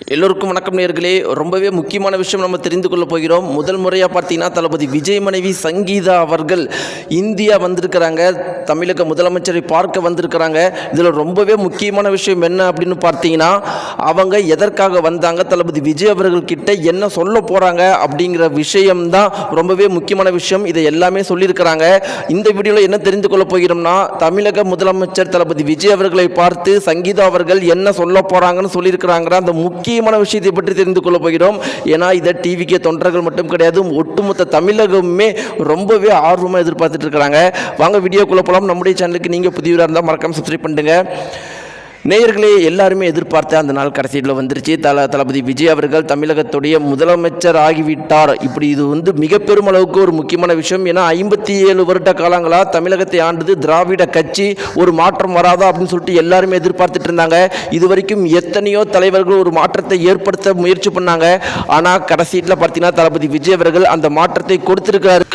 எல்லோருக்கும் வணக்கம் நேயர்களே. ரொம்பவே முக்கியமான விஷயம் நம்ம தெரிந்து கொள்ள போகிறோம். முதல் முறையாக பார்த்தீங்கன்னா தளபதி விஜய் மனைவி சங்கீதா அவர்கள் இந்தியா வந்திருக்கிறாங்க. தமிழக முதலமைச்சரை பார்க்க வந்திருக்கிறாங்க. இதில் ரொம்பவே முக்கியமான விஷயம் என்ன அப்படின்னு பார்த்தீங்கன்னா, அவங்க எதற்காக வந்தாங்க, தளபதி விஜய் அவர்கள் கிட்ட என்ன சொல்ல போகிறாங்க அப்படிங்கிற விஷயம்தான் ரொம்பவே முக்கியமான விஷயம். இதை எல்லாமே சொல்லியிருக்கிறாங்க. இந்த வீடியோவில் என்ன தெரிந்து கொள்ள போகிறோம்னா, தமிழக முதலமைச்சர் தளபதி விஜய் அவர்களை பார்த்து சங்கீதா அவர்கள் என்ன சொல்ல போகிறாங்கன்னு சொல்லியிருக்கிறாங்க. அந்த முக்கியமான விஷயத்தை பற்றி தெரிந்து கொள்ள போகிறோம். ஏன்னா இதை டிவிக்கு தொண்டர்கள் மட்டும் கிடையாது, ஒட்டுமொத்த தமிழகமே ரொம்பவே ஆர்வமாக எதிர்பார்த்துட்டு இருக்கிறாங்க. வாங்க வீடியோக்குள்ள போகலாம். நம்முடைய சேனலுக்கு நீங்கள் புதியவராக இருந்தால் மறக்காம சப்ஸ்கிரைப் பண்ணுங்க. நேயர்களே, எல்லாருமே எதிர்பார்த்த அந்த நாள் கடைசியில் வந்துருச்சு. தளபதி விஜய் அவர்கள் தமிழகத்துடைய முதலமைச்சர் ஆகிவிட்டார். இப்படி இது மிக பெரும் அளவுக்கு ஒரு முக்கியமான விஷயம். ஏன்னா 57 வருட காலங்களாக தமிழகத்தை ஆண்டது திராவிட கட்சி. ஒரு மாற்றம் வராதா அப்படின்னு சொல்லிட்டு எல்லாருமே எதிர்பார்த்துட்டு இருந்தாங்க. இது வரைக்கும் எத்தனையோ தலைவர்கள் ஒரு மாற்றத்தை ஏற்படுத்த முயற்சி பண்ணாங்க. ஆனால் கடைசியில் பார்த்தீங்கன்னா தளபதி விஜய் அவர்கள் அந்த மாற்றத்தை கொடுத்திருக்கிறார்.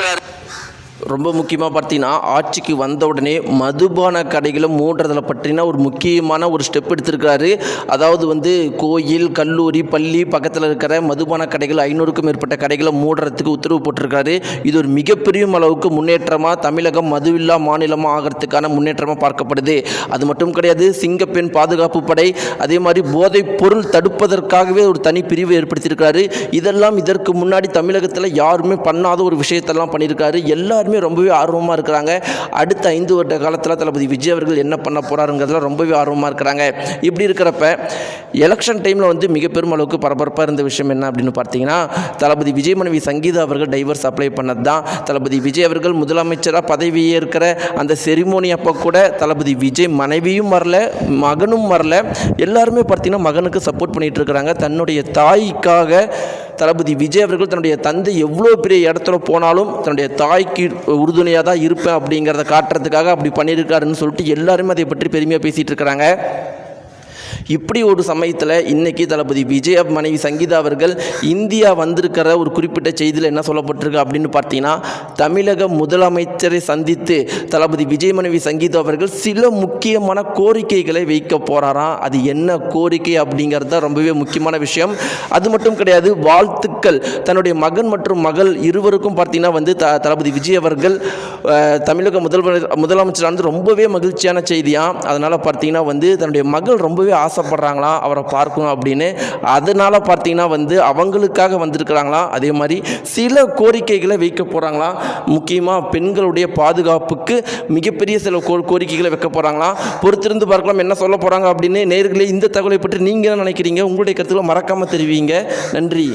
ரொம்ப முக்கியமாக பார்த்தீங்கன்னா, ஆட்சிக்கு வந்த உடனே மதுபான கடைகளை மூடுறதில் பற்றினா ஒரு முக்கியமான ஒரு ஸ்டெப் எடுத்திருக்கிறாரு. அதாவது கோயில், கல்லூரி, பள்ளி பக்கத்தில் இருக்கிற மதுபான கடைகள் 500க்கும் மேற்பட்ட கடைகளை மூடுறதுக்கு உத்தரவு போட்டிருக்காரு. இது ஒரு மிகப்பெரிய அளவுக்கு முன்னேற்றமாக, தமிழகம் மதுவில்லா மாநிலமாக ஆகிறதுக்கான முன்னேற்றமாக பார்க்கப்படுது. அது மட்டும் கிடையாது, சிங்கப்பெண் பாதுகாப்பு படை, அதே மாதிரி போதைப் பொருள் தடுப்பதற்காகவே ஒரு தனி பிரிவு ஏற்படுத்தியிருக்காரு. இதெல்லாம் இதற்கு முன்னாடி தமிழகத்தில் யாருமே பண்ணாத ஒரு விஷயத்தெல்லாம் பண்ணியிருக்காரு. எல்லாருமே ரொம்பவே ஆர்வமாக இருக்கிறாங்க. அடுத்த 5 வருட காலத்தில் தளபதி விஜய் அவர்கள் என்ன பண்ண போகிறாருங்கிறதுல ரொம்பவே ஆர்வமாக இருக்கிறாங்க. இப்படி இருக்கிறப்ப எலெக்ஷன் டைமில் மிக பெரும் அளவுக்கு பரபரப்பாக இருந்த விஷயம் என்ன அப்படின்னு பார்த்தீங்கன்னா, தளபதி விஜய் மனைவி சங்கீதா அவர்கள் டைவர்ஸ் அப்ளை பண்ணது தான். தளபதி விஜய் அவர்கள் முதலமைச்சராக பதவியே இருக்கிற அந்த செரிமோனி அப்போ கூட தளபதி விஜய் மனைவியும் வரல, மகனும் வரல. எல்லாருமே பார்த்தீங்கன்னா மகனுக்கு சப்போர்ட் பண்ணிகிட்டு இருக்கிறாங்க. தன்னுடைய தாய்க்காக தளபதி விஜய் அவர்கள் தன்னுடைய தந்தை எவ்வளோ பெரிய இடத்துல போனாலும் தன்னுடைய தாய்க்கு உறுதுணையாக தான் இருப்பேன் அப்படிங்கிறத காட்டுறதுக்காக அப்படி பண்ணியிருக்காருன்னு சொல்லிட்டு எல்லாருமே அதை பற்றி பெருமையாக பேசிகிட்டு இருக்கிறாங்க. இப்படி ஒரு சமயத்தில் இன்றைக்கி தளபதி விஜய் மனைவி சங்கீதா அவர்கள் இந்தியா வந்திருக்கிற ஒரு குறிப்பிட்ட செய்தியில் என்ன சொல்லப்பட்டிருக்கு அப்படின்னு பார்த்தீங்கன்னா, தமிழக முதலமைச்சரை சந்தித்து தளபதி விஜய் மனைவி சங்கீதா அவர்கள் சில முக்கியமான கோரிக்கைகளை வைக்க போகிறாராம். அது என்ன கோரிக்கை அப்படிங்கிறது தான் ரொம்பவே முக்கியமான விஷயம். அது மட்டும் கிடையாது, வாழ்த்துக்கள் தன்னுடைய மகன் மற்றும் மகள் இருவருக்கும் பார்த்தீங்கன்னா தளபதி விஜய் அவர்கள் தமிழக முதலமைச்சரானது ரொம்பவே மகிழ்ச்சியான செய்தியாம். அதனால் பார்த்தீங்கன்னா தன்னுடைய மகள் ரொம்பவே ஆசைப்படுறாங்களாம் அவரை பார்க்கணும் அப்படின்னு. அதனால் பார்த்தீங்கன்னா அவங்களுக்காக வந்திருக்கிறாங்களாம். அதே மாதிரி சில கோரிக்கைகளை வைக்க போகிறாங்களாம். முக்கியமாக பெண்களுடைய பாதுகாப்புக்கு மிகப்பெரிய சில கோரிக்கைகளை வைக்க போகிறாங்களாம். பொறுத்திருந்து பார்க்கலாம் என்ன சொல்ல போகிறாங்க அப்படின்னு. நேயர்களே, இந்த தகவலை பற்றி நீங்கள் என்ன நினைக்கிறீங்க? உங்களுடைய கருத்துக்களை மறக்காமல் தெரிவிங்க. நன்றி.